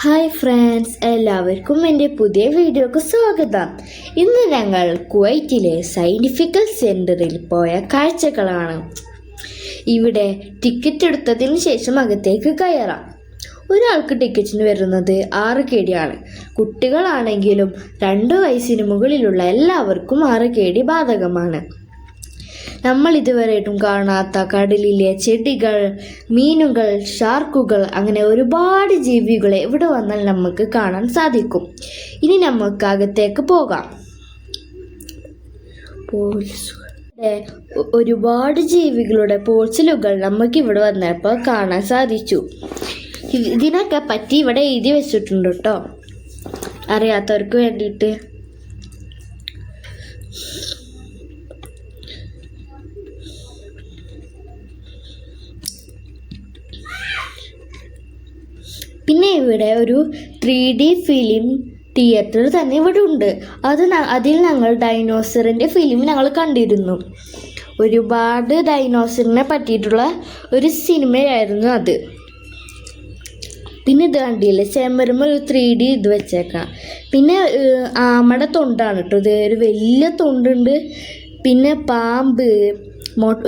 Hi friends, എല്ലാവർക്കും എൻ്റെ പുതിയ വീഡിയോക്ക് സ്വാഗതം. ഇന്ന് ഞങ്ങൾ കുവൈറ്റിലെ സയൻറ്റിഫിക്കൽ സെൻറ്ററിൽ പോയ കാഴ്ചകളാണ്. ഇവിടെ ടിക്കറ്റ് എടുത്തതിന് ശേഷം അകത്തേക്ക് കയറാം. ഒരാൾക്ക് ടിക്കറ്റിന് വരുന്നത് 6 KD ആണ്. കുട്ടികളാണെങ്കിലും 2 വയസ്സിന് മുകളിലുള്ള എല്ലാവർക്കും 6 KD ബാധകമാണ്. നമ്മൾ ഇതുവരെയായിട്ടും കാണാത്ത കടലിലെ ചെടികൾ, മീനുകൾ, ഷാർക്കുകൾ, അങ്ങനെ ഒരുപാട് ജീവികളെ ഇവിടെ വന്നാൽ നമുക്ക് കാണാൻ സാധിക്കും. ഇനി നമുക്ക് അകത്തേക്ക് പോകാം. ഒരുപാട് ജീവികളുടെ പോൾസിലുകൾ നമുക്ക് ഇവിടെ വന്നപ്പോൾ കാണാൻ സാധിച്ചു. ഇതിനൊക്കെ പറ്റി ഇവിടെ എഴുതി വെച്ചിട്ടുണ്ട് കേട്ടോ, അറിയാത്തവർക്ക് വേണ്ടിയിട്ട്. പിന്നെ ഇവിടെ ഒരു 3D ഫിലിം തിയേറ്റർ തന്നെ ഇവിടെ ഉണ്ട്. അതിൽ ഞങ്ങൾ ഡൈനോസറിൻ്റെ ഫിലിം ഞങ്ങൾ കണ്ടിരുന്നു. ഒരുപാട് ഡൈനോസറിനെ പറ്റിയിട്ടുള്ള ഒരു സിനിമയായിരുന്നു അത്. പിന്നെ ഇത് കണ്ടില്ലേ, ചെമ്പരമ്പ് ഒരു 3D ഇത് വെച്ചേക്കാം. പിന്നെ ആമയുടെ തൊണ്ടാണ് കേട്ടോ ഇത്, ഒരു വലിയ തൊണ്ടുണ്ട്. പിന്നെ പാമ്പ്,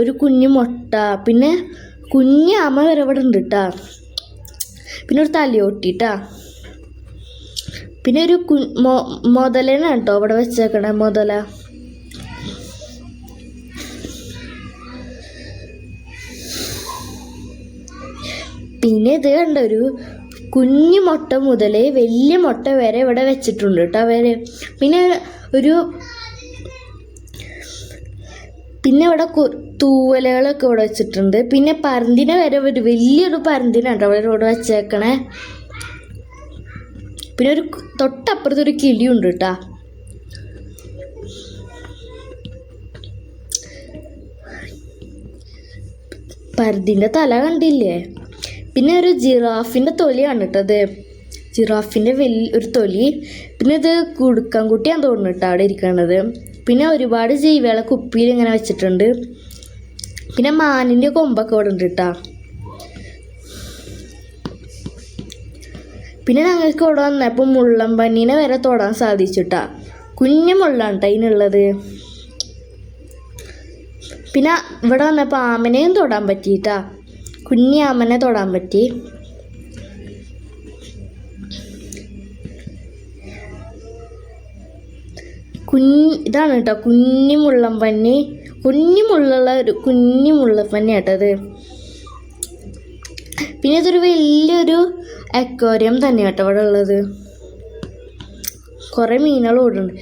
ഒരു കുഞ്ഞു മുട്ട, പിന്നെ കുഞ്ഞു ആമ വരെ ഇവിടെ ഉണ്ട് കേട്ടോ. പിന്നെ ഒരു തലയോട്ടിട്ടാ. പിന്നെ ഒരു മുതലാണ് കേട്ടോ ഇവിടെ വെച്ചേക്കണേ, മുതല. പിന്നെ ഇത് കണ്ട ഒരു കുഞ്ഞു മുട്ട മുതൽ വലിയ മുട്ട വരെ ഇവിടെ വെച്ചിട്ടുണ്ട് കേട്ടോ അവര്. പിന്നെ ഇവിടെ തൂവലകളൊക്കെ ഇവിടെ വെച്ചിട്ടുണ്ട്. പിന്നെ പരുന്തിനെ വരെ ഒരു വലിയൊരു പരുന്തിനാണ് അവിടെ ഇവിടെ വെച്ചേക്കണേ. പിന്നെ ഒരു തൊട്ടപ്പുറത്തൊരു കിളിയുണ്ട് കേട്ടോ. പരുന്തിൻ്റെ തല കണ്ടില്ലേ. പിന്നെ ഒരു ജിറാഫിൻ്റെ തൊലിയാണ് കേട്ടത്, ജിറാഫിൻ്റെ ഒരു തൊലി. പിന്നെ ഇത് കുടുക്കാൻകുട്ടിയാന്ന് തോന്നുന്നു കേട്ടോ അവിടെ ഇരിക്കണത്. പിന്നെ ഒരുപാട് ജീവികളെ കുപ്പിയിൽ ഇങ്ങനെ വെച്ചിട്ടുണ്ട്. പിന്നെ മാനിൻ്റെ കൊമ്പൊക്കെ ഇവിടെ ഉണ്ട് കേട്ടോ. പിന്നെ ഞങ്ങൾക്ക് ഇവിടെ വന്നപ്പോൾ മുള്ളം പന്നീനെ വരെ തൊടാൻ സാധിച്ചിട്ടാ. കുഞ്ഞു മുള്ളാണ് കേട്ടോ അതിനുള്ളത്. പിന്നെ ഇവിടെ വന്നപ്പോൾ ആമനെയും തൊടാൻ പറ്റിയിട്ടാ, കുഞ്ഞി ആമനെ തൊടാൻ പറ്റി. ഇതാണ് കേട്ടോ കുഞ്ഞു മുള്ളം പന്നി, കുഞ്ഞു മുള്ളപ്പന്നി കേട്ടത്. പിന്നെ ഇതൊരു വലിയൊരു അക്വേറിയം തന്നെ കേട്ടോ ഇവിടെ ഉള്ളത്. കുറേ മീനുകൾ ഓടുന്നുണ്ട്.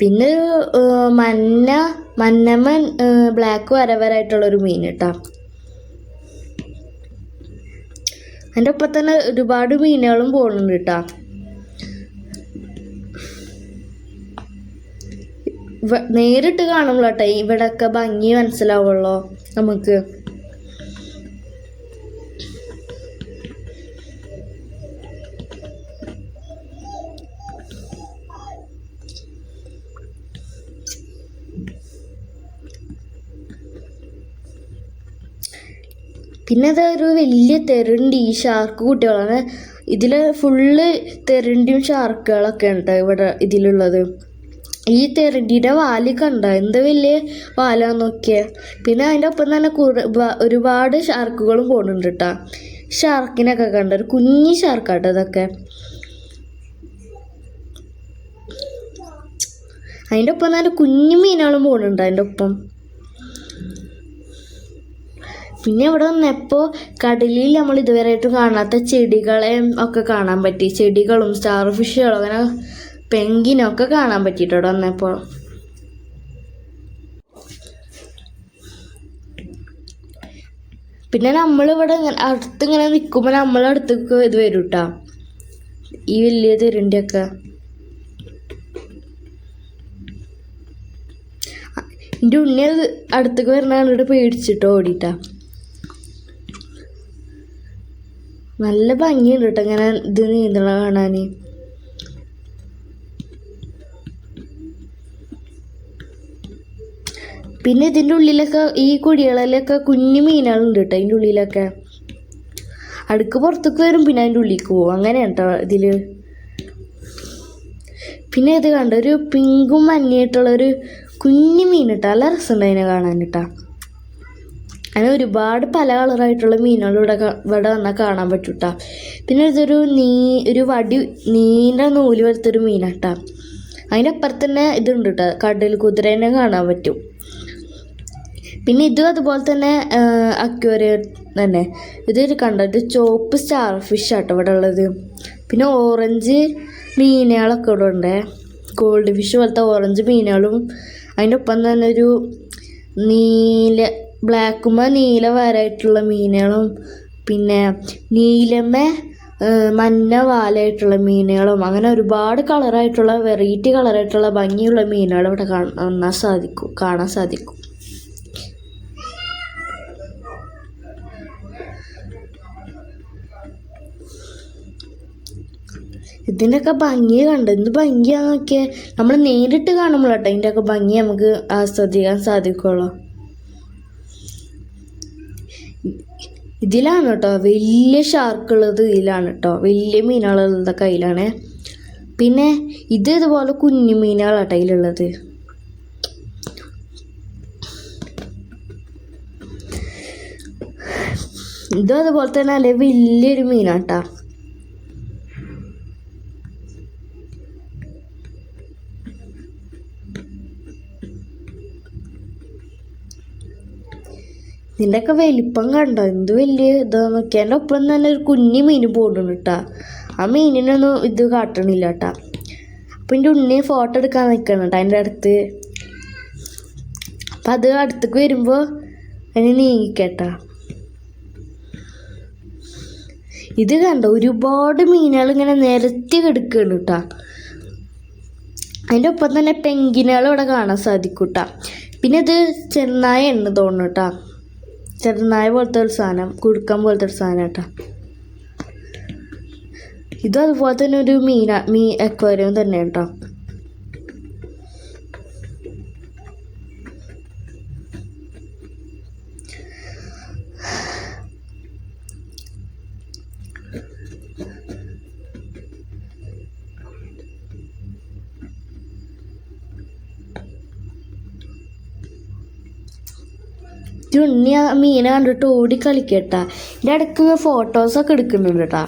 പിന്നെ മന്നമ്മൻ ബ്ലാക്ക് വരവരായിട്ടുള്ളൊരു മീൻ കേട്ടോ. അതിൻ്റെ ഒപ്പം തന്നെ ഒരുപാട് മീനുകളും പോകുന്നുണ്ട് കേട്ടോ. നേരിട്ട് കാണുമ്പോൾ കേട്ടോ ഇവിടെയൊക്കെ ഭംഗി മനസ്സിലാവുള്ളൂ നമുക്ക്. പിന്നെ അതൊരു വലിയ തെരുണ്ടി ഷാർക്ക് കുട്ടികളാണ്. ഇതിൽ ഫുള്ള് തെരുണ്ടിയും ഷാർക്കുകളൊക്കെ ഉണ്ട് ഇവിടെ ഇതിലുള്ളത്. ഈ തെരണ്ടിയുടെ വാല് കണ്ട എന്ത് വലിയ വാലാന്ന് നോക്കിയേ. പിന്നെ അതിൻ്റെ ഒപ്പം തന്നെ ഒരുപാട് ഷാർക്കുകളും പോകുന്നുണ്ട് കേട്ടോ. ഷാർക്കിനൊക്കെ കണ്ട ഒരു കുഞ്ഞി ഷാർക്കാട്ടോ ഇതൊക്കെ. അതിൻ്റെ ഒപ്പം തന്നെ കുഞ്ഞു മീനുകളും പോകുന്നുണ്ട് അതിൻ്റെ ഒപ്പം. പിന്നെ ഇവിടെ വന്നപ്പോൾ കടലിൽ നമ്മൾ ഇതുവരെയായിട്ടും കാണാത്ത ചെടികളെ ഒക്കെ കാണാൻ പറ്റി. ചെടികളും സ്റ്റാർ ഫിഷുകളും അങ്ങനെ പെങ്കിനൊക്കെ കാണാൻ പറ്റിയിട്ട് ഇവിടെ വന്നപ്പോൾ. പിന്നെ നമ്മളിവിടെ അടുത്തിങ്ങനെ നിൽക്കുമ്പോൾ നമ്മളടുത്തേക്ക് ഇത് വരും കേട്ടോ, ഈ വലിയ തിരണ്ടിയൊക്കെ. എൻ്റെ ഉണ്ണി അടുത്തേക്ക് വരണ കണ്ടിട്ട് പേടിച്ചിട്ട് ഓടിയിട്ടാ. നല്ല ഭംഗിയുണ്ട് കേട്ടോ ഇങ്ങനെ ഇത് നീന്തണ കാണാൻ. പിന്നെ ഇതിൻ്റെ ഉള്ളിലൊക്കെ ഈ കുടികളിലൊക്കെ കുഞ്ഞു മീനുകളുണ്ട് കേട്ടോ. അതിൻ്റെ ഉള്ളിലൊക്കെ അടുക്ക് പുറത്തേക്ക് വരും, പിന്നെ അതിൻ്റെ ഉള്ളിലേക്ക് പോകും. അങ്ങനെയാണ് കേട്ടോ ഇതിൽ. പിന്നെ ഇത് കണ്ട ഒരു പിങ്കും മഞ്ഞയായിട്ടുള്ളൊരു കുഞ്ഞു മീൻ കേട്ടോ, നല്ല രസമുണ്ട് അതിനെ കാണാൻ കേട്ടോ. അങ്ങനെ ഒരുപാട് പല കളറായിട്ടുള്ള മീനുകൾ ഇവിടെ വന്നാൽ കാണാൻ പറ്റും കേട്ടോ. പിന്നെ ഇതൊരു ഒരു വടി നീണ്ട നൂല് പോലത്തൊരു മീനാട്ടോ. അതിൻ്റെ അപ്പുറത്ത് തന്നെ ഇതുണ്ട് കേട്ടോ, കടൽ കുതിരേനെ കാണാൻ പറ്റും. പിന്നെ ഇതും അതുപോലെ തന്നെ അക്വേറിയം തന്നെ. ഇത് കണ്ടോ, ഇത് ചോപ്പ് സ്റ്റാർ ഫിഷ് ആട്ടോ ഇവിടെ ഉള്ളത്. പിന്നെ ഓറഞ്ച് മീനുകളൊക്കെ ഇവിടെ ഉണ്ട്, ഗോൾഡ് ഫിഷ് പോലത്തെ ഓറഞ്ച് മീനുകളും. അതിൻ്റെ ഒപ്പം തന്നെ ഒരു ബ്ലാക്കുമ്പോൾ നീല വരായിട്ടുള്ള മീനുകളും, പിന്നെ നീലമ്മ മഞ്ഞ വാലായിട്ടുള്ള മീനുകളും, അങ്ങനെ ഒരുപാട് കളറായിട്ടുള്ള വെറൈറ്റി കളറായിട്ടുള്ള ഭംഗിയുള്ള മീനുകൾ ഇവിടെ കാണാൻ സാധിക്കും. ഇതിൻ്റെയൊക്കെ ഭംഗി കണ്ട് എന്ത് ഭംഗിയാന്നൊക്കെ നമ്മൾ നേരിട്ട് കാണുമ്പോഴാട്ടോ ഇതിൻ്റെയൊക്കെ ഭംഗി നമുക്ക് ആസ്വദിക്കാൻ സാധിക്കുള്ളൂ. ഇതിലാണ് കേട്ടോ വലിയ ഷാർക്കുള്ളത്, ഇതിലാണ് കേട്ടോ വലിയ മീനുകളുള്ളതൊക്കെ അതിലാണ്. പിന്നെ ഇതുപോലെ കുഞ്ഞു മീനുകളാട്ടോ അതിലുള്ളത്. ഇതും അതുപോലെ തന്നെ അല്ലേ വലിയൊരു മീനാട്ടാ. ഇതിൻ്റെയൊക്കെ വലിപ്പം കണ്ടോ, എന്ത് വലിയ ഇതാന്നൊക്കെ. എൻ്റെ ഒപ്പം തന്നെ ഒരു കുഞ്ഞു മീൻ പോകുന്നുണ്ട് കേട്ടോ. ആ മീനിനൊന്നും ഇത് കാട്ടണില്ല കേട്ടോ. അപ്പം എൻ്റെ ഉണ്ണി ഫോട്ടോ എടുക്കാൻ നിൽക്കണം കേട്ടോ അതിൻ്റെ അടുത്ത്. അപ്പം അത് അടുത്തേക്ക് വരുമ്പോൾ അതിന് നീങ്ങിക്കേട്ടാ. ഇത് കണ്ടോ, ഒരുപാട് മീനുകൾ ഇങ്ങനെ നിരത്തി കിടക്കുകയാണ് കേട്ടോ. അതിൻ്റെ ഒപ്പം തന്നെ പെങ്കിനുകൾ ഇവിടെ കാണാൻ സാധിക്കും കേട്ടോ. പിന്നെ ഇത് ചെറുനായ എണ്ണ തോന്നുന്നു കേട്ടോ, ചെറുനായ പോലത്തെ ഒരു സാധനം, കുടുക്കം പോലത്തെ ഒരു സാധനം കേട്ടോ. ഇതും അതുപോലെ തന്നെ ഒരു അക്വേറിയം തന്നെ കേട്ടോ. ഉണ്ണി ആ മീനെ കണ്ടിട്ട് ഓടി കളിക്കട്ടാ. എൻ്റെ ഇടയ്ക്ക് ഫോട്ടോസൊക്കെ എടുക്കുന്നുണ്ട് കേട്ടാ.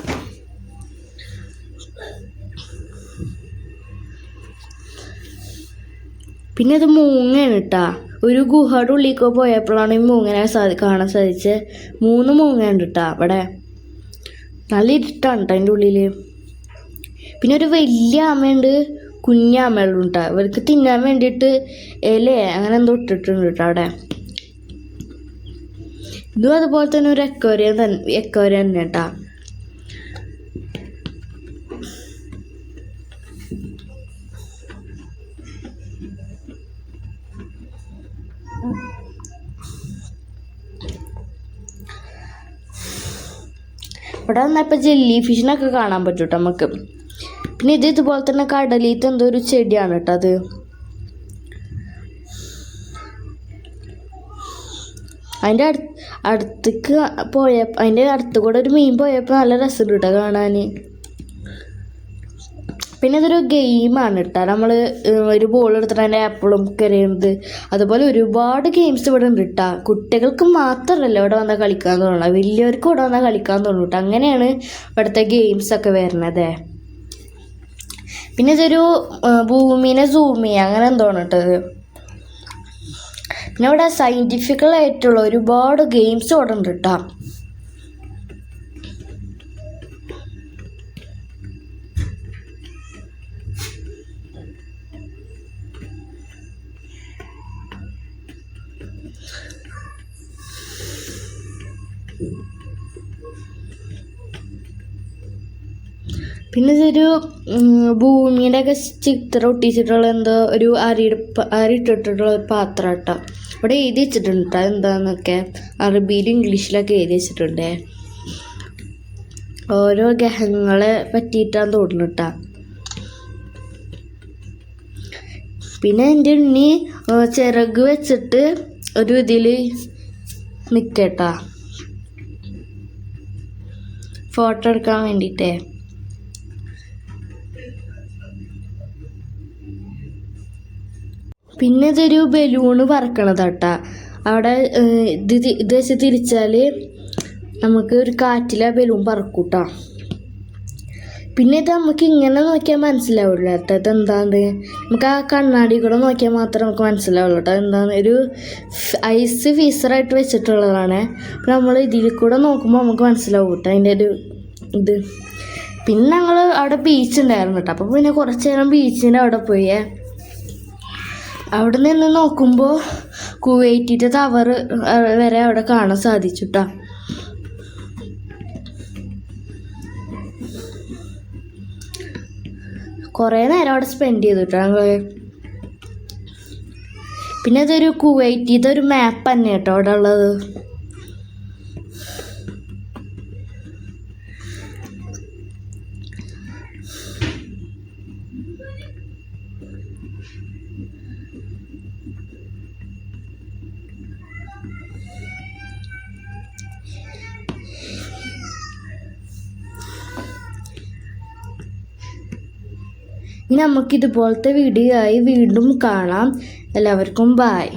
പിന്നെ ഇത് മൂങ്ങയാണ് കേട്ടാ. ഒരു ഗുഹയുടെ ഉള്ളിലേക്ക് പോയപ്പോഴാണ് ഈ മൂങ്ങനെ കാണാൻ സാധിച്ചത്. 3 മൂങ്ങയുണ്ട് കേട്ടാ അവിടെ. നല്ല ഇരുട്ടാണ് കേട്ടോ അതിൻ്റെ ഉള്ളിൽ. പിന്നെ ഒരു വലിയ ആമയുണ്ട്, കുഞ്ഞാമകളും കേട്ടോ. ഇവർക്ക് തിന്നാൻ വേണ്ടിയിട്ട് അങ്ങനെ എന്തോ ഇട്ടിട്ടുണ്ട് കേട്ടോ അവിടെ. ഇതും അതുപോലെ തന്നെ ഒരു അക്വേറിയം തന്നെ കേട്ടാ. ഇവിടെ വന്നപ്പോൾ ജെല്ലി ഫിഷിനൊക്കെ കാണാൻ പറ്റും കേട്ടോ നമുക്ക്. പിന്നെ ഇതുപോലെ തന്നെ കടലിലത്തെ എന്തോ ഒരു ചെടിയാണ് കേട്ടോ അത്. അതിൻ്റെ അടുത്തേക്ക് അതിൻ്റെ അടുത്ത് കൂടെ ഒരു മീൻ പോയപ്പോൾ നല്ല രസമുണ്ട് കേട്ടോ കാണാൻ. പിന്നെ ഇതൊരു ഗെയിമാണ് കേട്ടോ. നമ്മൾ ഒരു ബോൾ എടുത്തിട്ട് അതിൻ്റെ ആപ്പിളും കരയുന്നത്, അതുപോലെ ഒരുപാട് ഗെയിംസ് ഇവിടെ ഉണ്ട് കേട്ടോ. കുട്ടികൾക്ക് മാത്രമല്ല ഇവിടെ വന്നാൽ കളിക്കാൻ തോന്നണം, വലിയവർക്ക് ഇവിടെ വന്നാൽ കളിക്കാൻ തോന്നും കേട്ടോ. അങ്ങനെയാണ് ഇവിടുത്തെ ഗെയിംസൊക്കെ വരുന്നത്. പിന്നെ ഇതൊരു ഭൂമിനെ സൂം ചെയ്യുക അങ്ങനെ എന്തോണം കേട്ടത്. പിന്നെ ഇവിടെ സയൻറ്റിഫിക്കലായിട്ടുള്ള ഒരുപാട് ഗെയിംസ് ഇവിടെ ഉണ്ട് കേട്ടോ. പിന്നെ ഇതൊരു ഭൂമിയുടെ ഒക്കെ ചിത്രം ഒട്ടിച്ചിട്ടുള്ള എന്തോ ഒരു അരിയിട്ടിട്ടുള്ള ഒരു പാത്രം കേട്ടോ. ഇവിടെ എഴുതി വെച്ചിട്ടുണ്ട് കേട്ടോ എന്താന്നൊക്കെ, അറബിയിലും ഇംഗ്ലീഷിലൊക്കെ എഴുതി വെച്ചിട്ടുണ്ട്. ഓരോ ഗ്രഹങ്ങളെ പറ്റിയിട്ടാന്ന് തോന്നുന്നു കേട്ടോ. പിന്നെ എൻ്റെ ഉണ്ണി ചിറക് വെച്ചിട്ട് ഒരു ഇതിൽ നിൽക്കട്ടാ. ഫോട്ടോ എടുക്കാൻ വേണ്ടിയിട്ടേ. പിന്നെ ഇതൊരു ബലൂണ് പറക്കണതാട്ടാ. അവിടെ ഇത് വെച്ച് തിരിച്ചാൽ നമുക്ക് ഒരു കാറ്റിലെ ബലൂൺ പറക്കൂട്ടാ. പിന്നെ ഇത് നമുക്ക് ഇങ്ങനെ നോക്കിയാൽ മനസ്സിലാവില്ല കേട്ടോ ഇതെന്താണ്. നമുക്ക് ആ കണ്ണാടി കൂടെ നോക്കിയാൽ മാത്രമേ നമുക്ക് മനസ്സിലാവുള്ളൂ കേട്ടോ എന്താണ്. ഒരു ഐസ് ഫീസറായിട്ട് വെച്ചിട്ടുള്ളതാണ്. അപ്പം നമ്മൾ ഇതിൽ കൂടെ നോക്കുമ്പോൾ നമുക്ക് മനസ്സിലാവും കേട്ടോ അതിൻ്റെ ഒരു ഇത്. പിന്നെ ഞങ്ങൾ അവിടെ ബീച്ച് ഉണ്ടായിരുന്നു കേട്ടോ. അപ്പോൾ പിന്നെ കുറച്ച് നേരം ബീച്ചിൻ്റെ അവിടെ പോയേ. അവിടെ നിന്ന് നോക്കുമ്പോൾ കുവൈറ്റിൻ്റെ ടവർ വരെ അവിടെ കാണാൻ സാധിച്ചു കേട്ടോ. കുറേ നേരം അവിടെ സ്പെൻഡ് ചെയ്തിട്ടോ ഞങ്ങൾ. പിന്നെ ഇതൊരു കുവൈറ്റിൻ്റെ ഒരു മാപ്പ് തന്നെ കേട്ടോ അവിടെ ഉള്ളത്. ഇനി നമുക്കിതുപോലത്തെ വീഡിയോ ആയി വീണ്ടും കാണാം. എല്ലാവർക്കും ബായ്.